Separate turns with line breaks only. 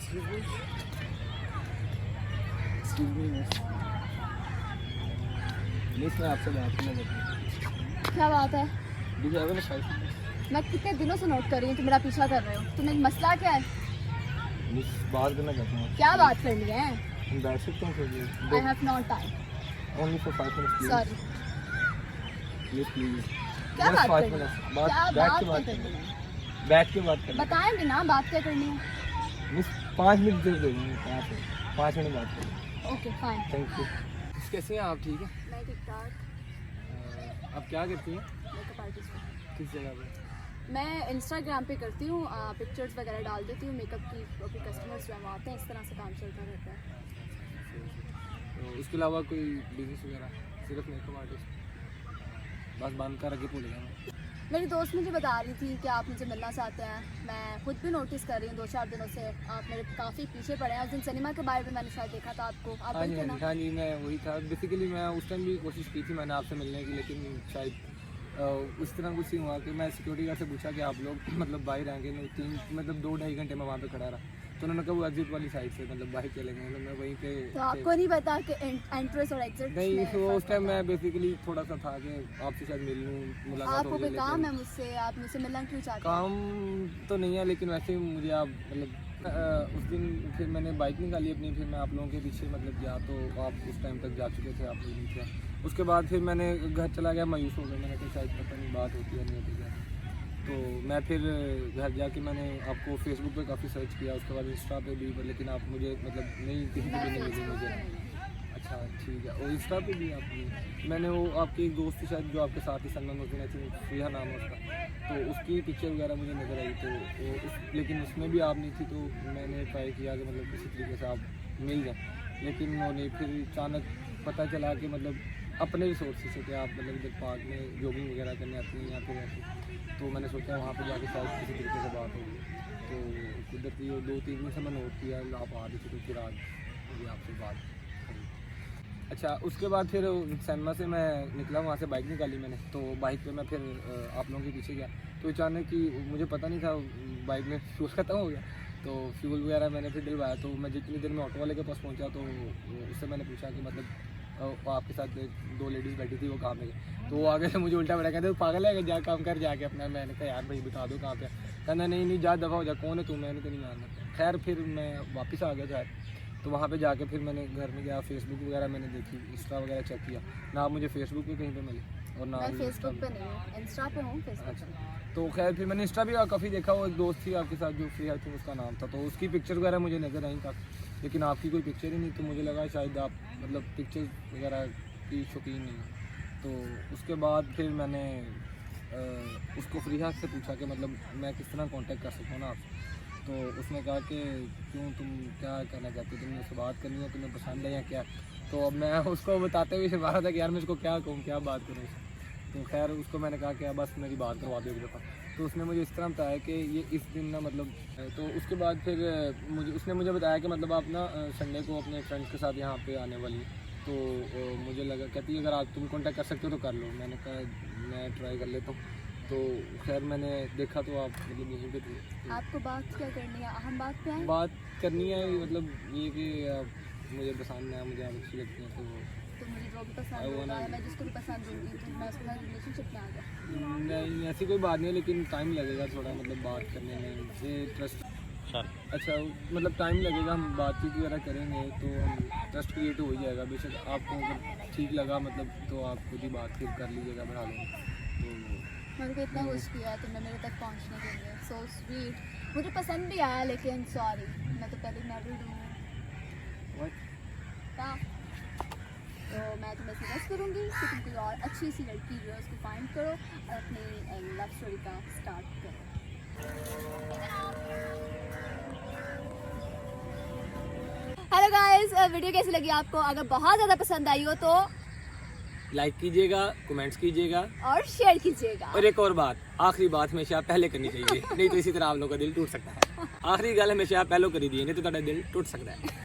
Miss मैं आपसे बात करना चाहती हूँ।
क्या बात है?
मैं
मैं कितने दिनों से नोट कर रही हूँ, तुम मेरा पीछा कर रहे हो। तुम्हें मसला क्या है?
मिस बात करना चाहता हूँ।
क्या बात करनी है?
हम बैठ सकते हैं थोड़ी
I have not time.
Only for 5 minutes please.
Sorry.
Please please.
क्या बात करनी है?
बात
क्या
बैठ के
बात
बात
करनी है?
बैठ के बात करनी
बताएं भी ना, बात क्या करनी है?
मिस 5 मिनट दे दो। 5 मिनट बात करें।
Okay fine.
Thank you. कैसे हैं आप? ठीक है।
मैं ठीक ठाक।
आप क्या करती हैं?
मेकअप आर्टिस्ट हूँ।
किस जगह पे?
मैं इंस्टाग्राम पे करती हूँ, पिक्चर्स वगैरह डाल देती हूँ मेकअप की। अभी कस्टमर्स जो हैं आते हैं, इस तरह से काम चलता रहता है।
तो इसके अलावा कोई बिजनेस वगैरह? सिर्फ मेकअप आर्टिस्ट? बस बंद कर आगे भूल गया मैं।
मेरी दोस्त मुझे बता रही थी कि आप मुझे मिलना चाहते हैं। मैं खुद भी नोटिस कर रही हूँ 2-4 दिनों से आप मेरे काफ़ी पीछे पड़े हैं। उस दिन सिनेमा के बारे में मैंने शायद देखा था आपको। आप
हाँ
गए
जी
थे ना?
हाँ जी, मैं वही था। बेसिकली मैं उस टाइम भी कोशिश की थी मैंने आपसे मिलने की, लेकिन शायद उस तरह कुछ ही हुआ कि मैं सिक्योरिटी गार्ड से पूछा कि आप लोग मतलब बाहर आएंगे। नहीं 2-2.5 घंटे में वहाँ पे खड़ा रहा, तो उन्होंने कहा वो एग्जिट वाली साइड से मतलब बाहर चलेंगे। तो मैं वहीं पे
तो आपको नहीं पता कि एंट्रेंस और एग्जिट
नहीं, तो उस टाइम मैं बेसिकली थोड़ा सा था कि आपसे शायद मिल लूँ, मुलाकात
आपको
हो
कोई
जाए।
काम है मुझसे? आप मुझसे मिलना क्यों चाहते हैं?
काम तो नहीं है, लेकिन वैसे ही मुझे आप मतलब उस दिन फिर मैंने बाइक निकाली अपनी, फिर मैं आप लोगों के पीछे मतलब गया तो आप उस टाइम तक जा चुके थे, आप लोग नहीं थे। उसके बाद फिर मैंने घर चला गया, मायूस हो गया। मैंने कहा शायद पता नहीं बात होती है नहीं होती क्या। तो मैं फिर घर जाके मैंने आपको फेसबुक पे काफ़ी सर्च किया, उसके बाद इंस्टा पे भी, लेकिन आप मुझे मतलब नहीं किसी पे भी नहीं मिली मुझे। अच्छा ठीक है। और इंस्टा पे भी आपने मैंने वो आपकी एक दोस्त थी शायद जो आपके साथ ही सलमान हुसैन आई थी, प्रिया नाम है उसका, तो उसकी पिक्चर वगैरह मुझे नज़र आई। तो लेकिन उसमें भी आप नहीं थी, तो मैंने ट्राई किया कि मतलब किसी तरीके से आप मिल जाए, लेकिन उन्होंने फिर अचानक पता चला कि मतलब अपने रिसोर्सेज से कि आप मतलब इधर पार्क में जॉगिंग वगैरह करने आती हैं या फिर ऐसे। तो मैंने सोचा वहाँ पर जाके शायद किसी तरीके से बात होगी। तो कुदरती 2-3 दिन से मैं नोट किया आप आ रही थी, तो फिर आज मुझे आपसे बात करी। अच्छा, उसके बाद फिर सिनेमा से मैं निकला, वहाँ से बाइक निकाली मैंने, तो बाइक पे मैं फिर आप लोगों के पीछे गया। तो अचानक कि मुझे पता नहीं था बाइक में फ्यूल ख़त्म हो गया, तो फ्यूल वगैरह मैंने फिर डलवाया। तो मैं जितनी देर में ऑटो वाले के पास पहुँचा, तो उससे मैंने पूछा कि मतलब आपके साथ 2 लेडीज़ बैठी थी, वो कहाँ पे गए? तो वो आगे से मुझे उल्टा बैठा कहते पागल है, जा काम कर जाके अपना। मैंने कहा यार भाई बता दो कहाँ पे। कहना नहीं जा दफ़ा हो जा, कौन है तू? मैंने तो नहीं जानना। खैर फिर मैं वापस आ गया शायद। तो वहाँ पे जाके फिर मैंने घर में गया, फेसबुक वगैरह मैंने देखी, इंस्टा वगैरह चेक किया, ना आप मुझे फेसबुक पे कहीं पे मिले और ना
मैं फेसबुक पे नहीं हूँ, इंस्टा पे हूँ। फेसबुक
अच्छा। तो खैर फिर मैंने इंस्टा भी काफ़ी देखा, वो एक दोस्त थी आपके साथ जो फ्री आई थी, उसका नाम था, तो उसकी पिक्चर वगैरह मुझे नज़र आई काफ़ी, लेकिन आपकी कोई पिक्चर ही नहीं। तो मुझे लगा शायद आप मतलब पिक्चर वगैरह की शौकीन नहीं है। तो उसके बाद फिर मैंने उसको फ्री हाथ से पूछा कि मतलब मैं किस तरह कांटेक्ट कर सकता हूँ ना आपसे। तो उसने कहा कि क्यों, तुम क्या कहना चाहते हो, तुमने उससे बात करनी है, तुम्हें पसंद है या क्या? तो अब मैं उसको बताते हुए शर्मा रहा था कि यार मैं उसको क्या कहूँ, क्या बात करूँ। तो खैर उसको मैंने कहा कि बस मेरी बात करवा दो एक दफ़ा। तो उसने मुझे इस तरह बताया कि ये इस दिन ना मतलब, तो उसके बाद फिर उसने मुझे बताया कि मतलब आप ना संडे को अपने फ्रेंड्स के साथ यहाँ पे आने वाली। तो मुझे लगा, कहती है अगर आप तुम कांटेक्ट कर सकते हो तो कर लो। मैंने कहा मैं ट्राई कर लेता हूँ। तो खैर मैंने देखा तो आप मतलब यहीं पे थे।
आपको बात क्या करनी है? हम बात पे आए?
बात करनी है मतलब ये कि मुझे पसंद है, मुझे आप अच्छी लगती हैं।
तो मुझे जो भी पसंद होता है, मैं जिसको भी पसंद दूँगी, तो मैं उसके साथ रिलेशनशिप में आ गया।
नहीं ऐसी कोई बात नहीं है, लेकिन टाइम लगेगा थोड़ा मतलब बात करने में से ट्रस्ट। अच्छा मतलब टाइम लगेगा, हम बातचीत वगैरह करेंगे तो हम ट्रस्ट क्रिएट हो ही जाएगा। बेशक आपको अगर ठीक लगा मतलब तो आप खुद ही बात फिर कर लीजिएगा, बढ़ा लेंगे। तो
मेरे को इतना खुश किया तुमने मेरे तक पहुंचने के लिए, सो स्वीट। मुझे पसंद भी आया, लेकिन सॉरी मैं तो पहले मैरिड हूँ। हाँ, तो मैं तुम्हें सजेस्ट करूँगी कि तुम कोई और अच्छी सी लड़की जो है उसको फाइंड करो और अपनी लव स्टोरी का स्टार्ट करो। हेलो गाइस, वीडियो कैसी लगी आपको? अगर बहुत ज़्यादा पसंद आई हो तो
लाइक कीजिएगा, कमेंट्स कीजिएगा
और शेयर कीजिएगा।
और एक और बात, आखिरी बात हमेशा पहले करनी चाहिए, नहीं तो इसी तरह आप लोगों का दिल टूट सकता है। आखिरी गल हमेशा पहले करी दी, नहीं तो ਤੁਹਾਡਾ दिल टूट सकता है।